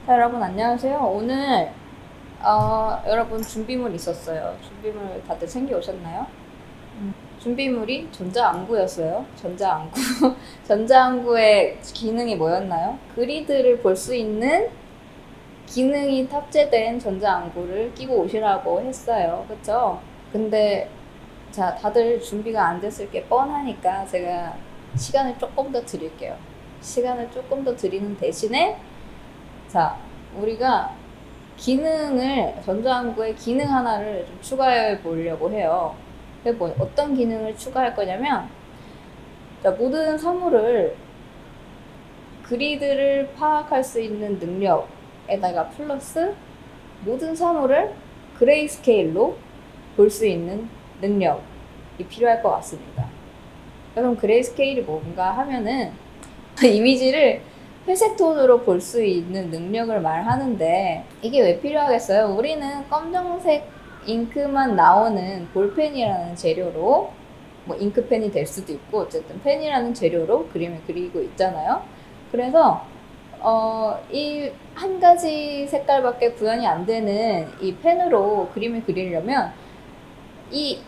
자, 여러분 안녕하세요. 오늘 여러분 준비물 있었어요. 준비물 다들 챙겨 오셨나요? 준비물이 전자안구였어요. 전자안구. 전자안구의 기능이 뭐였나요? 그리드를 볼 수 있는 기능이 탑재된 전자안구를 끼고 오시라고 했어요. 그쵸? 근데 자, 다들 준비가 안 됐을 게 뻔하니까 제가 시간을 조금 더 드릴게요. 시간을 조금 더 드리는 대신에 자, 우리가 전자안구의 기능 하나를 좀 추가해 보려고 해요. 어떤 기능을 추가할 거냐면, 자, 모든 사물을 그리드를 파악할 수 있는 능력에다가 플러스 모든 사물을 그레이스케일로 볼 수 있는 능력이 필요할 것 같습니다. 그럼 그레이스케일이 뭔가 하면은 이미지를 회색 톤으로 볼 수 있는 능력을 말하는데 이게 왜 필요하겠어요? 우리는 검정색 잉크만 나오는 볼펜이라는 재료로 뭐 잉크펜이 될 수도 있고 어쨌든 펜이라는 재료로 그림을 그리고 있잖아요. 그래서 이 한 가지 색깔밖에 구현이 안 되는 이 펜으로 그림을 그리려면 이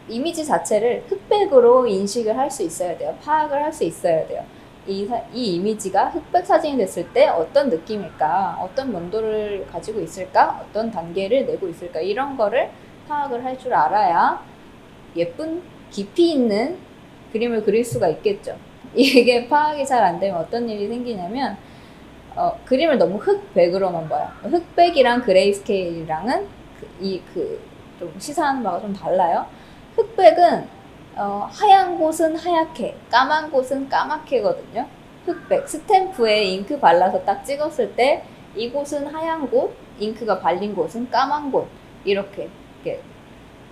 이미지 자체를 흑백으로 인식을 할 수 있어야 돼요. 파악을 할 수 있어야 돼요. 이 이미지가 흑백 사진이 됐을 때 어떤 느낌일까? 어떤 명도를 가지고 있을까? 어떤 단계를 내고 있을까? 이런 거를 파악을 할 줄 알아야 예쁜 깊이 있는 그림을 그릴 수가 있겠죠. 이게 파악이 잘 안 되면 어떤 일이 생기냐면 그림을 너무 흑백으로만 봐요. 흑백이랑 그레이스케일이랑은 좀 시사하는 바가 좀 달라요. 흑백은 하얀 곳은 하얗게, 까만 곳은 까맣게거든요. 흑백, 스탬프에 잉크 발라서 딱 찍었을 때 이곳은 하얀 곳, 잉크가 발린 곳은 까만 곳 이렇게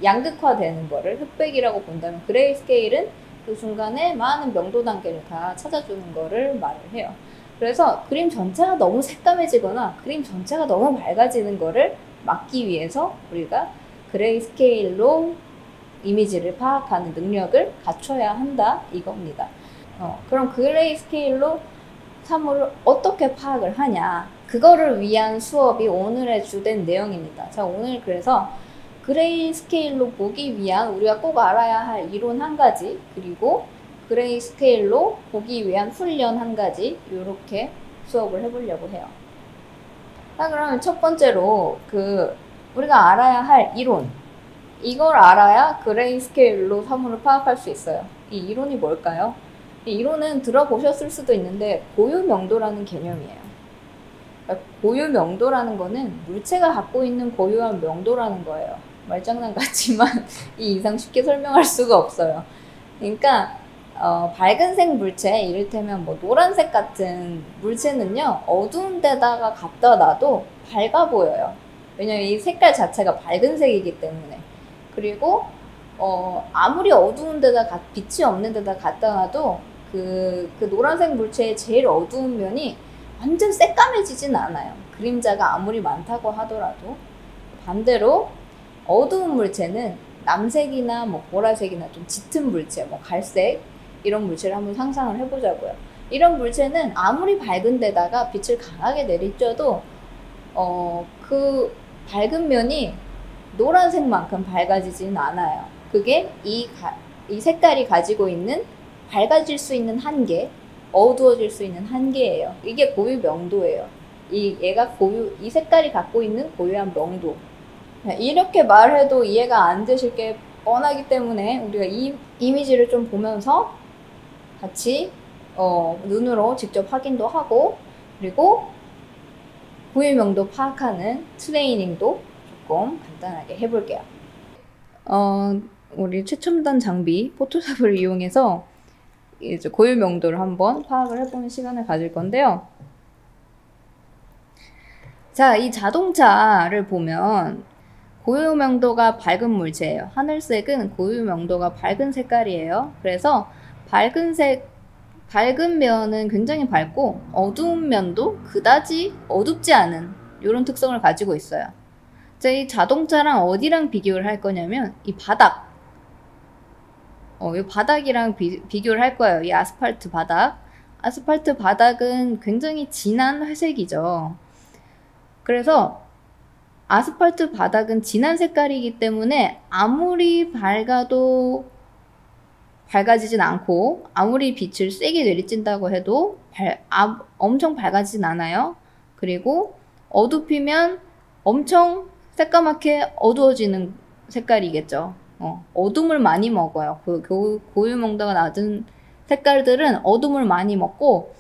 양극화되는 거를 흑백이라고 본다면 그레이스케일은 그 중간에 많은 명도 단계를 다 찾아주는 거를 말을 해요. 그래서 그림 전체가 너무 새까매지거나 그림 전체가 너무 밝아지는 거를 막기 위해서 우리가 그레이스케일로 이미지를 파악하는 능력을 갖춰야 한다 이겁니다. 그럼 그레이스케일로 사물을 어떻게 파악을 하냐 그거를 위한 수업이 오늘의 주된 내용입니다. 자, 오늘 그래서 그레이스케일로 보기 위한 우리가 꼭 알아야 할 이론 한 가지 그리고 그레이스케일로 보기 위한 훈련 한 가지 이렇게 수업을 해보려고 해요. 자, 그러면 첫 번째로 우리가 알아야 할 이론 이걸 알아야 그레이스케일로 사물을 파악할 수 있어요. 이 이론이 뭘까요? 이 이론은 들어보셨을 수도 있는데 고유명도라는 개념이에요. 그러니까 고유명도라는 거는 물체가 갖고 있는 고유한 명도라는 거예요. 말장난 같지만 이 이상 쉽게 설명할 수가 없어요. 그러니까 밝은색 물체, 이를테면 뭐 노란색 같은 물체는요 어두운 데다가 갖다 놔도 밝아 보여요. 왜냐면 이 색깔 자체가 밝은색이기 때문에. 그리고 아무리 어두운 데다 빛이 없는 데다 갖다 놔도 그 노란색 물체의 제일 어두운 면이 완전 새까매지진 않아요. 그림자가 아무리 많다고 하더라도. 반대로 어두운 물체는 남색이나 뭐 보라색이나 좀 짙은 물체, 뭐 갈색 이런 물체를 한번 상상을 해보자고요. 이런 물체는 아무리 밝은 데다가 빛을 강하게 내리쬐도 그 밝은 면이 노란색만큼 밝아지지는 않아요. 그게 이 색깔이 가지고 있는 밝아질 수 있는 한계, 어두워질 수 있는 한계예요. 이게 고유 명도예요. 이 색깔이 갖고 있는 고유한 명도. 이렇게 말해도 이해가 안 되실 게 뻔하기 때문에 우리가 이 이미지를 좀 보면서 같이 눈으로 직접 확인도 하고 그리고 고유 명도 파악하는 트레이닝도 조금 간단하게 해볼게요. 우리 최첨단 장비 포토샵을 이용해서 이제 고유 명도를 한번 파악을 해보는 시간을 가질 건데요. 자, 이 자동차를 보면 고유 명도가 밝은 물체예요. 하늘색은 고유 명도가 밝은 색깔이에요. 그래서 밝은 면은 굉장히 밝고 어두운 면도 그다지 어둡지 않은 이런 특성을 가지고 있어요. 자, 이 자동차랑 어디랑 비교를 할 거냐면 이 바닥 이 바닥이랑 비교를 할 거예요. 이 아스팔트 바닥은 굉장히 진한 회색이죠. 그래서 아스팔트 바닥은 진한 색깔이기 때문에 아무리 밝아도 밝아지진 않고, 아무리 빛을 세게 내리쬐다고 해도 엄청 밝아지진 않아요. 그리고 어둡히면 엄청 새까맣게 어두워지는 색깔이겠죠. 어둠을 많이 먹어요. 고유명도가 낮은 색깔들은 어둠을 많이 먹고,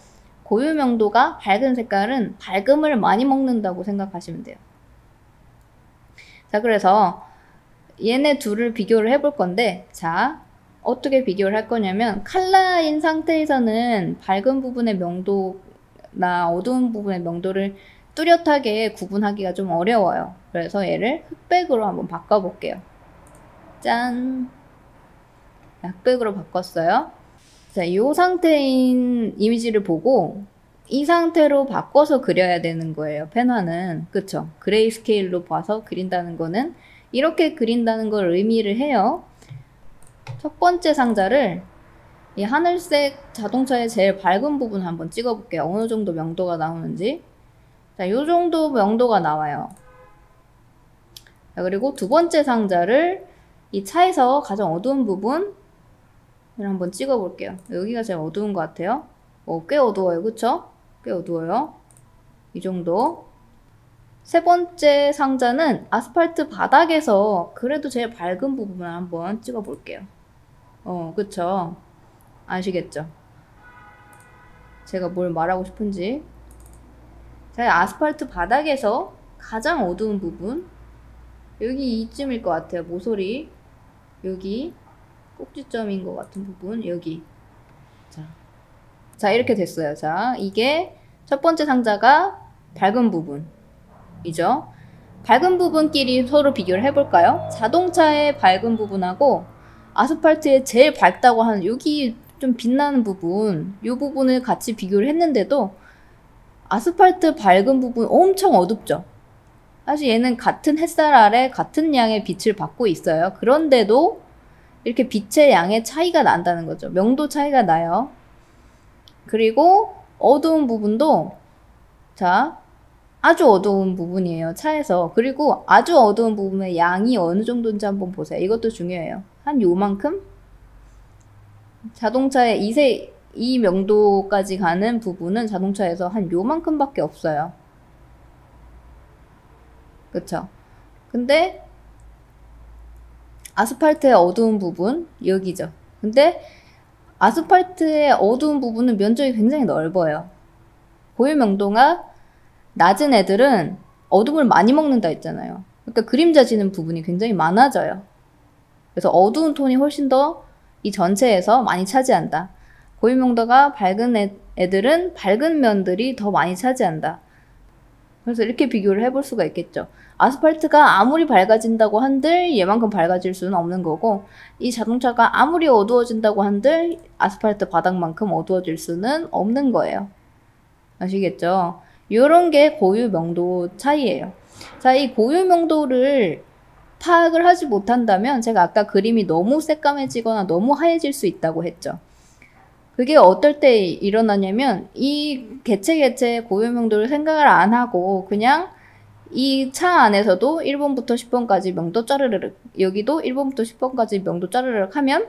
고유명도가 밝은 색깔은 밝음을 많이 먹는다고 생각하시면 돼요. 자, 그래서 얘네 둘을 비교를 해볼 건데, 자, 어떻게 비교를 할 거냐면, 칼라인 상태에서는 밝은 부분의 명도나 어두운 부분의 명도를 뚜렷하게 구분하기가 좀 어려워요. 그래서 얘를 흑백으로 한번 바꿔볼게요. 짠! 흑백으로 바꿨어요. 자, 이 상태인 이미지를 보고 이 상태로 바꿔서 그려야 되는 거예요. 펜화는. 그쵸? 그레이스케일로 봐서 그린다는 거는 이렇게 그린다는 걸 의미를 해요. 첫 번째 상자를 이 하늘색 자동차의 제일 밝은 부분 한번 찍어볼게요. 어느 정도 명도가 나오는지. 자, 요 정도 명도가 나와요. 자, 그리고 두 번째 상자를 이 차에서 가장 어두운 부분을 한번 찍어볼게요. 여기가 제일 어두운 것 같아요. 꽤 어두워요. 그쵸? 꽤 어두워요. 이 정도. 세 번째 상자는 아스팔트 바닥에서 그래도 제일 밝은 부분을 한번 찍어볼게요. 그쵸? 아시겠죠? 제가 뭘 말하고 싶은지. 자, 아스팔트 바닥에서 가장 어두운 부분. 여기 이쯤일 것 같아요. 모서리. 여기. 꼭지점인 것 같은 부분. 여기. 자, 이렇게 됐어요. 자, 이게 첫 번째 상자가 밝은 부분이죠. 밝은 부분끼리 서로 비교를 해볼까요? 자동차의 밝은 부분하고 아스팔트의 제일 밝다고 하는 여기 좀 빛나는 부분, 이 부분을 같이 비교를 했는데도 아스팔트 밝은 부분 엄청 어둡죠. 사실 얘는 같은 햇살 아래 같은 양의 빛을 받고 있어요. 그런데도 이렇게 빛의 양의 차이가 난다는 거죠. 명도 차이가 나요. 그리고 어두운 부분도, 자, 아주 어두운 부분이에요. 차에서. 그리고 아주 어두운 부분의 양이 어느 정도인지 한번 보세요. 이것도 중요해요. 한 요만큼? 자동차의 이 명도까지 가는 부분은 자동차에서 한 요만큼밖에 없어요. 그쵸? 근데 아스팔트의 어두운 부분, 여기죠. 근데 아스팔트의 어두운 부분은 면적이 굉장히 넓어요. 고유 명도가 낮은 애들은 어둠을 많이 먹는다 했잖아요. 그러니까 그림자 지는 부분이 굉장히 많아져요. 그래서 어두운 톤이 훨씬 더 이 전체에서 많이 차지한다. 고유 명도가 밝은 애들은 밝은 면들이 더 많이 차지한다. 그래서 이렇게 비교를 해볼 수가 있겠죠. 아스팔트가 아무리 밝아진다고 한들 얘만큼 밝아질 수는 없는 거고, 이 자동차가 아무리 어두워진다고 한들 아스팔트 바닥만큼 어두워질 수는 없는 거예요. 아시겠죠? 요런 게 고유 명도 차이예요. 자, 이 고유 명도를 파악을 하지 못한다면, 제가 아까 그림이 너무 새까매지거나 너무 하얘질 수 있다고 했죠. 그게 어떨 때 일어나냐면, 이 개체의 고유 명도를 생각을 안 하고 그냥 이 차 안에서도 1번부터 10번까지 명도 짜르르륵, 여기도 1번부터 10번까지 명도 짜르르륵 하면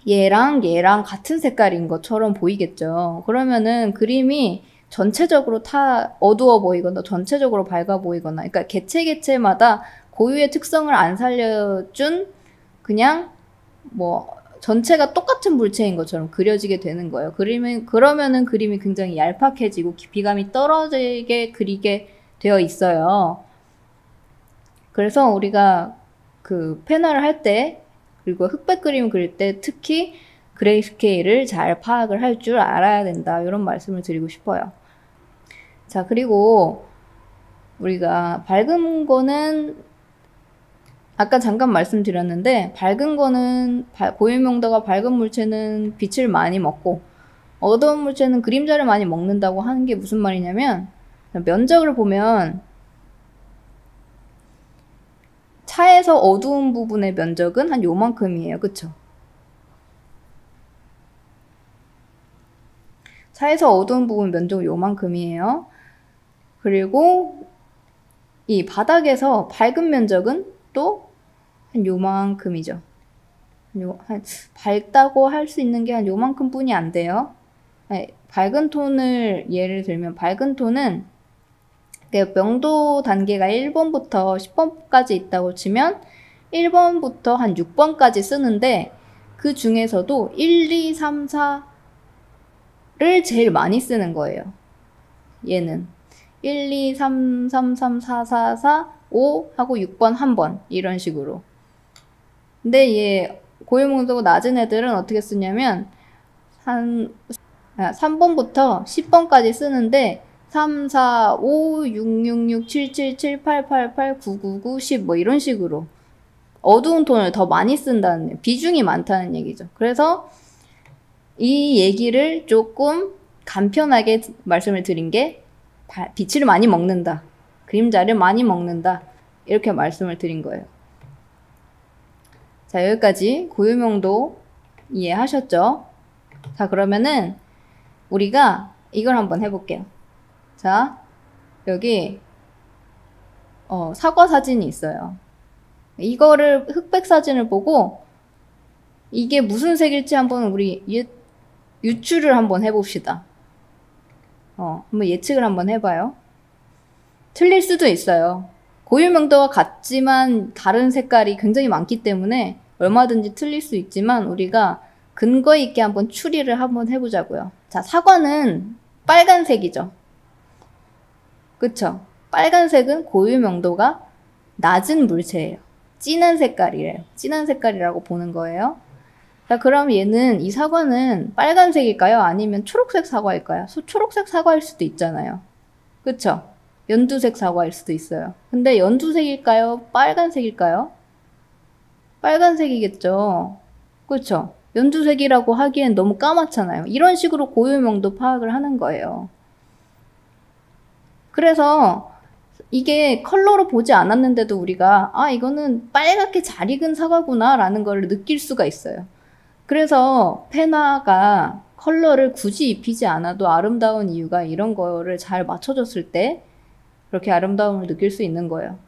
얘랑 같은 색깔인 것처럼 보이겠죠. 그러면은 그림이 전체적으로 다 어두워 보이거나 전체적으로 밝아 보이거나, 그러니까 개체마다 고유의 특성을 안 살려준 그냥 뭐 전체가 똑같은 물체인 것처럼 그려지게 되는 거예요. 그러면은 그림이 굉장히 얄팍해지고 깊이감이 떨어지게 그리게 되어 있어요. 그래서 우리가 그 펜화를 할 때, 그리고 흑백 그림 그릴 때 특히 그레이스케일을 잘 파악을 할 줄 알아야 된다. 이런 말씀을 드리고 싶어요. 자, 그리고 우리가 밝은 거는 아까 잠깐 말씀드렸는데, 밝은 거는 고유 명도가 밝은 물체는 빛을 많이 먹고 어두운 물체는 그림자를 많이 먹는다고 하는 게 무슨 말이냐면, 면적을 보면 차에서 어두운 부분의 면적은 한 요만큼이에요. 그쵸? 차에서 어두운 부분 면적은 요만큼이에요. 그리고 이 바닥에서 밝은 면적은 또 한 요만큼이죠. 한 밝다고 할 수 있는 게 한 요만큼 뿐이 안 돼요. 밝은 톤을 예를 들면 밝은 톤은 명도 단계가 1번부터 10번까지 있다고 치면 1번부터 한 6번까지 쓰는데 그 중에서도 1, 2, 3, 4를 제일 많이 쓰는 거예요. 얘는 1, 2, 3, 3, 3, 4, 4, 4, 5 하고 6번 한 번 이런 식으로. 근데 얘 고유명도가 낮은 애들은 어떻게 쓰냐면 3번부터 10번까지 쓰는데 3, 4, 5, 6, 6, 6, 7, 7, 7, 8, 8, 8, 9, 9, 9, 10 뭐 이런 식으로 어두운 톤을 더 많이 쓴다는 비중이 많다는 얘기죠. 그래서 이 얘기를 조금 간편하게 말씀을 드린 게 빛을 많이 먹는다. 그림자를 많이 먹는다. 이렇게 말씀을 드린 거예요. 자, 여기까지 고유명도 이해하셨죠? 자, 그러면은 우리가 이걸 한번 해볼게요. 자, 여기 사과 사진이 있어요. 이거를 흑백 사진을 보고 이게 무슨 색일지 한번 우리 유추를 한번 해봅시다. 한번 예측을 한번 해봐요. 틀릴 수도 있어요. 고유명도와 같지만 다른 색깔이 굉장히 많기 때문에 얼마든지 틀릴 수 있지만 우리가 근거 있게 한번 추리를 한번 해보자고요. 자, 사과는 빨간색이죠. 그쵸? 빨간색은 고유명도가 낮은 물체예요. 진한 색깔이래요. 진한 색깔이라고 보는 거예요. 자, 그럼 얘는 이 사과는 빨간색일까요? 아니면 초록색 사과일까요? 초록색 사과일 수도 있잖아요. 그쵸? 연두색 사과일 수도 있어요. 근데 연두색일까요? 빨간색일까요? 빨간색이겠죠. 그쵸? 연두색이라고 하기엔 너무 까맣잖아요. 이런 식으로 고유명도 파악을 하는 거예요. 그래서 이게 컬러로 보지 않았는데도 우리가 이거는 빨갛게 잘 익은 사과구나 라는 걸 느낄 수가 있어요. 그래서 페나가 컬러를 굳이 입히지 않아도 아름다운 이유가 이런 거를 잘 맞춰줬을 때 그렇게 아름다움을 느낄 수 있는 거예요.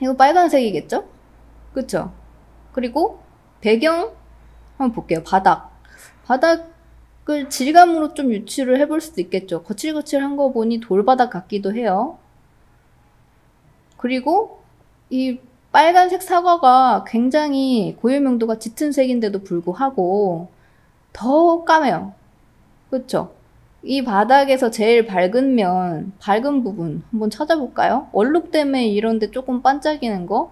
이거 빨간색이겠죠? 그쵸? 그리고 배경 한번 볼게요. 바닥을 질감으로 좀 유추를 해볼 수도 있겠죠. 거칠거칠한 거 보니 돌바닥 같기도 해요. 그리고 이 빨간색 사과가 굉장히 고유명도가 짙은 색인데도 불구하고 더 까매요. 그쵸? 이 바닥에서 제일 밝은 부분 한번 찾아볼까요? 얼룩 때문에 이런데 조금 반짝이는 거?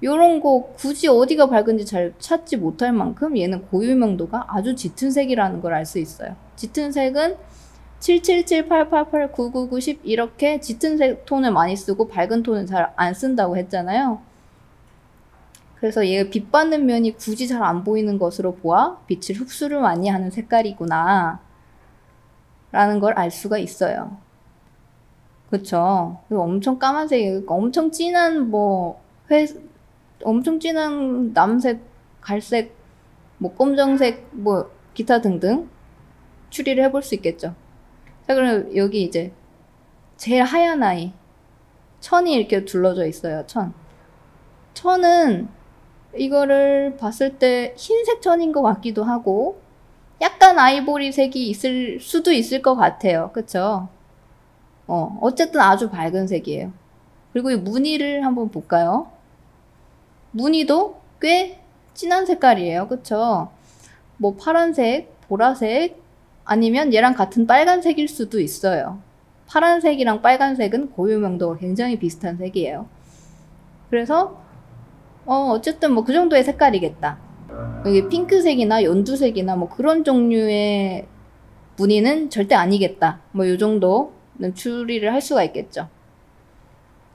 요런 거 굳이 어디가 밝은지 잘 찾지 못할 만큼 얘는 고유명도가 아주 짙은 색이라는 걸 알 수 있어요. 짙은 색은 777, 888, 999, 10 이렇게 짙은 색 톤을 많이 쓰고 밝은 톤은 잘 안 쓴다고 했잖아요. 그래서 얘가 빛 받는 면이 굳이 잘 안 보이는 것으로 보아 빛을 흡수를 많이 하는 색깔이구나 라는 걸 알 수가 있어요. 그쵸? 엄청 까만색, 엄청 진한 엄청 진한 남색, 갈색, 검정색, 기타 등등 추리를 해볼 수 있겠죠. 자, 그럼 여기 이제 제일 하얀 아이 천이 이렇게 둘러져 있어요. 천은 이거를 봤을 때 흰색 천인 것 같기도 하고 약간 아이보리 색이 있을 수도 있을 것 같아요. 그쵸? 어쨌든 아주 밝은 색이에요. 그리고 이 무늬를 한번 볼까요? 무늬도 꽤 진한 색깔이에요. 그쵸? 파란색, 보라색 아니면 얘랑 같은 빨간색일 수도 있어요. 파란색이랑 빨간색은 고유명도가 굉장히 비슷한 색이에요. 그래서 어쨌든 그 정도의 색깔이겠다. 여기 핑크색이나 연두색이나 그런 종류의 무늬는 절대 아니겠다. 요 정도는 추리를 할 수가 있겠죠.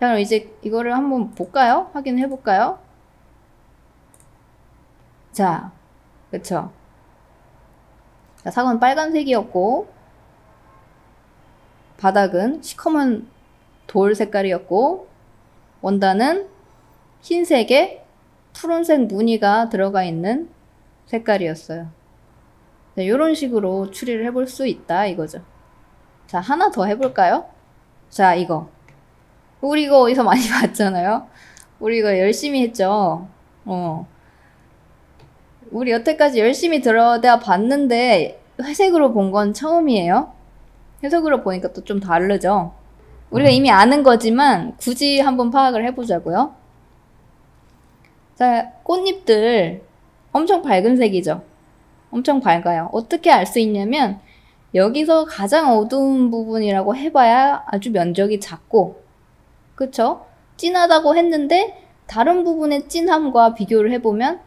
자, 그럼 이제 이거를 한번 볼까요? 확인해 볼까요? 자, 그쵸? 자, 사과는 빨간색이었고 바닥은 시커먼 돌 색깔이었고 원단은 흰색에 푸른색 무늬가 들어가 있는 색깔이었어요. 네, 이런 식으로 추리를 해볼 수 있다 이거죠. 자, 하나 더 해볼까요? 자, 이거. 우리 이거 어디서 많이 봤잖아요? 우리 이거 열심히 했죠? 우리 여태까지 열심히 들여다 봤는데 회색으로 본 건 처음이에요. 회색으로 보니까 또 좀 다르죠? 우리가 이미 아는 거지만 굳이 한번 파악을 해보자고요. 자, 꽃잎들 엄청 밝은 색이죠? 엄청 밝아요. 어떻게 알 수 있냐면 여기서 가장 어두운 부분이라고 해봐야 아주 면적이 작고, 그쵸? 진하다고 했는데 다른 부분의 진함과 비교를 해보면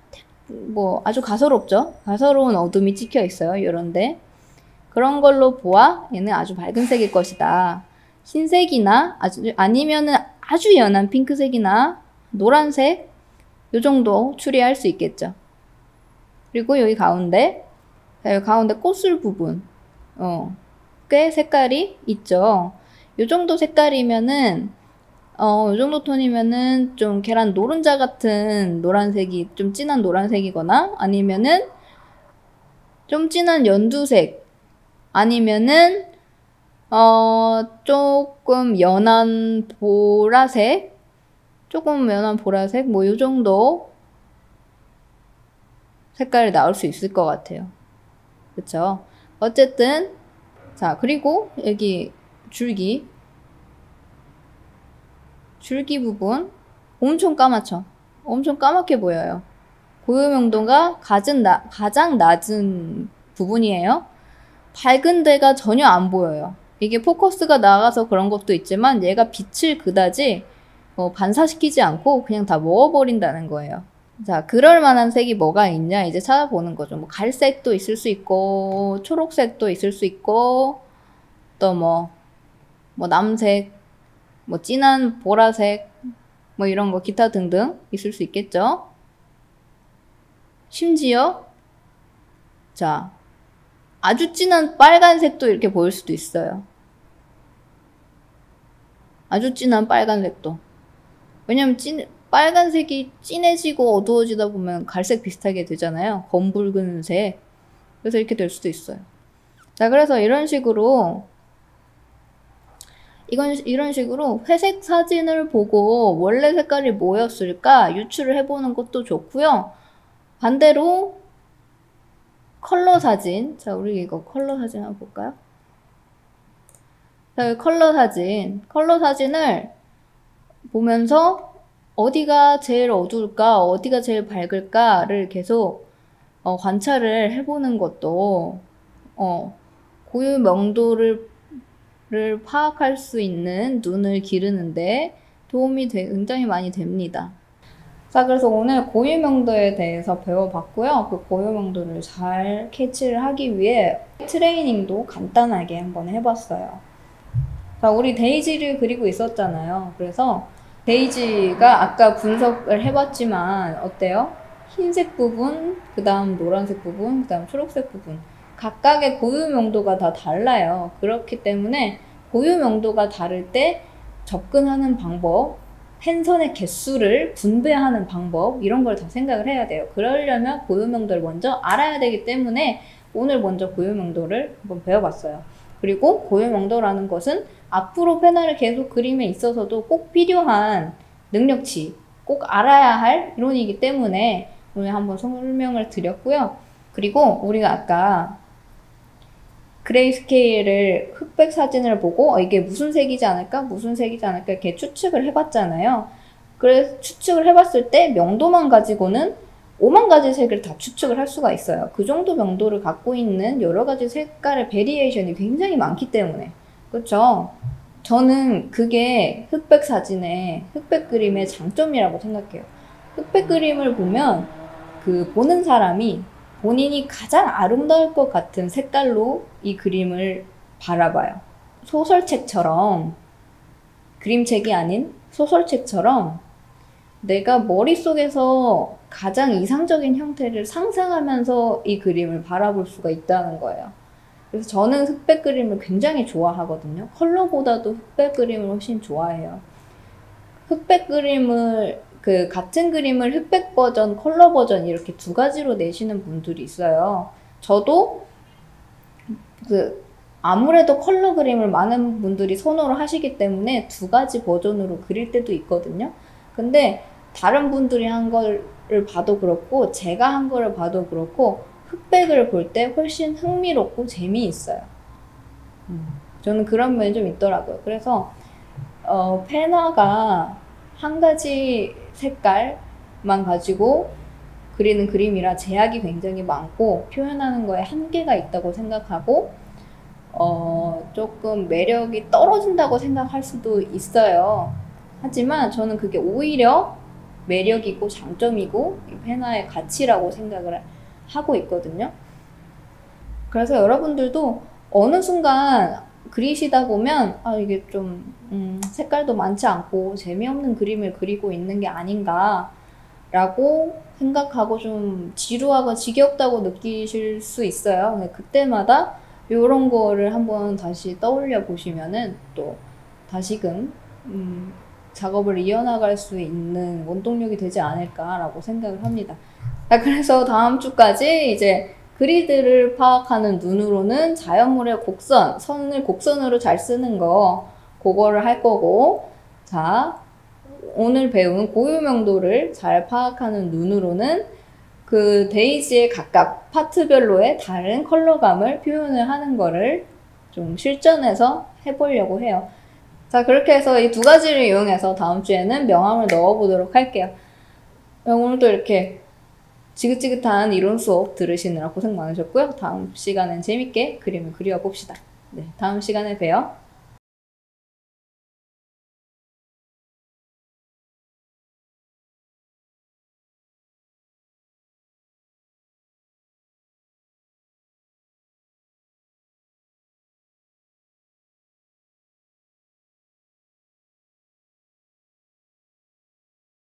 뭐 아주 가소롭죠? 가소로운 어둠이 찍혀 있어요. 이런데 그런 걸로 보아 얘는 아주 밝은 색일 것이다. 흰색이나 아니면은 아주 연한 핑크색이나 노란색 요 정도 추리할 수 있겠죠. 그리고 여기 가운데, 자, 여기 가운데 꽃술 부분 꽤 색깔이 있죠. 요 정도 색깔이면은 요 정도 톤이면은 좀 계란 노른자 같은 노란색이 좀 진한 노란색이거나 아니면은 좀 진한 연두색 아니면은 조금 연한 보라색 뭐 요 정도 색깔이 나올 수 있을 것 같아요. 그쵸? 어쨌든 자, 그리고 여기 줄기 부분 엄청 까맣죠? 엄청 까맣게 보여요. 고요명도가 가장 낮은 부분이에요. 밝은 데가 전혀 안 보여요. 이게 포커스가 나가서 그런 것도 있지만 얘가 빛을 그다지 반사시키지 않고 그냥 다 먹어버린다는 거예요. 자, 그럴 만한 색이 뭐가 있냐 이제 찾아보는 거죠. 뭐 갈색도 있을 수 있고 초록색도 있을 수 있고 또 뭐 남색, 뭐 진한 보라색, 뭐 이런 거 기타 등등 있을 수 있겠죠. 심지어 자, 아주 진한 빨간색도 이렇게 보일 수도 있어요. 아주 진한 빨간색도. 왜냐면 빨간색이 진해지고 어두워지다 보면 갈색 비슷하게 되잖아요. 검붉은색. 그래서 이렇게 될 수도 있어요. 자, 그래서 이런 식으로 회색 사진을 보고 원래 색깔이 뭐였을까 유추를 해보는 것도 좋고요. 반대로 컬러 사진. 자, 우리 이거 컬러 사진 한번 볼까요? 자, 컬러 사진을 보면서 어디가 제일 어두울까, 어디가 제일 밝을까를 계속 관찰을 해보는 것도 고유 명도를 파악할 수 있는 눈을 기르는데 도움이 굉장히 많이 됩니다. 자, 그래서 오늘 고유명도에 대해서 배워봤고요. 그 고유명도를 잘 캐치를 하기 위해 트레이닝도 간단하게 한번 해봤어요. 자, 우리 데이지를 그리고 있었잖아요. 그래서 데이지가 아까 분석을 해봤지만 어때요? 흰색 부분, 그 다음 노란색 부분, 그 다음 초록색 부분 각각의 고유명도가 다 달라요. 그렇기 때문에 고유명도가 다를 때 접근하는 방법, 펜선의 개수를 분배하는 방법 이런 걸 다 생각을 해야 돼요. 그러려면 고유명도를 먼저 알아야 되기 때문에 오늘 먼저 고유명도를 한번 배워봤어요. 그리고 고유명도라는 것은 앞으로 페나를 계속 그림에 있어서도 꼭 필요한 능력치, 꼭 알아야 할 이론이기 때문에 오늘 한번 설명을 드렸고요. 그리고 우리가 아까 그레이스케일을 흑백 사진을 보고 이게 무슨 색이지 않을까? 무슨 색이지 않을까? 이렇게 추측을 해봤잖아요. 그래서 추측을 해봤을 때 명도만 가지고는 5만 가지 색을 다 추측을 할 수가 있어요. 그 정도 명도를 갖고 있는 여러 가지 색깔의 베리에이션이 굉장히 많기 때문에. 그렇죠? 저는 그게 흑백 사진의, 흑백 그림의 장점이라고 생각해요. 흑백 그림을 보면 그 보는 사람이 본인이 가장 아름다울 것 같은 색깔로 이 그림을 바라봐요. 소설책처럼, 그림책이 아닌 소설책처럼 내가 머릿속에서 가장 이상적인 형태를 상상하면서 이 그림을 바라볼 수가 있다는 거예요. 그래서 저는 흑백 그림을 굉장히 좋아하거든요. 컬러보다도 흑백 그림을 훨씬 좋아해요. 흑백 그림을 같은 그림을 흑백 버전, 컬러 버전 이렇게 두 가지로 내시는 분들이 있어요. 저도 아무래도 컬러 그림을 많은 분들이 선호를 하시기 때문에 두 가지 버전으로 그릴 때도 있거든요. 근데 다른 분들이 한 거를 봐도 그렇고 제가 한 거를 봐도 그렇고 흑백을 볼 때 훨씬 흥미롭고 재미있어요. 저는 그런 면이 좀 있더라고요. 그래서 페나가 한 가지 색깔만 가지고 그리는 그림이라 제약이 굉장히 많고 표현하는 거에 한계가 있다고 생각하고 조금 매력이 떨어진다고 생각할 수도 있어요. 하지만 저는 그게 오히려 매력이고 장점이고 이 페나의 가치라고 생각을 하고 있거든요. 그래서 여러분들도 어느 순간 그리시다 보면 이게 좀 색깔도 많지 않고 재미없는 그림을 그리고 있는 게 아닌가 라고 생각하고 좀 지루하고 지겹다고 느끼실 수 있어요. 그때마다 이런 거를 한번 다시 떠올려 보시면은 또 다시금 작업을 이어나갈 수 있는 원동력이 되지 않을까라고 생각을 합니다. 그래서 다음 주까지 이제 그리드를 파악하는 눈으로는 자연물의 곡선, 선을 곡선으로 잘 쓰는 거 그거를 할 거고, 자 오늘 배운 고유명도를 잘 파악하는 눈으로는 그 데이지의 각각 파트별로의 다른 컬러감을 표현을 하는 거를 좀 실전해서 해보려고 해요. 자, 그렇게 해서 이 두 가지를 이용해서 다음 주에는 명암을 넣어보도록 할게요. 오늘도 이렇게 지긋지긋한 이론 수업 들으시느라 고생 많으셨고요. 다음 시간엔 재밌게 그림을 그려봅시다. 네, 다음 시간에 봬요.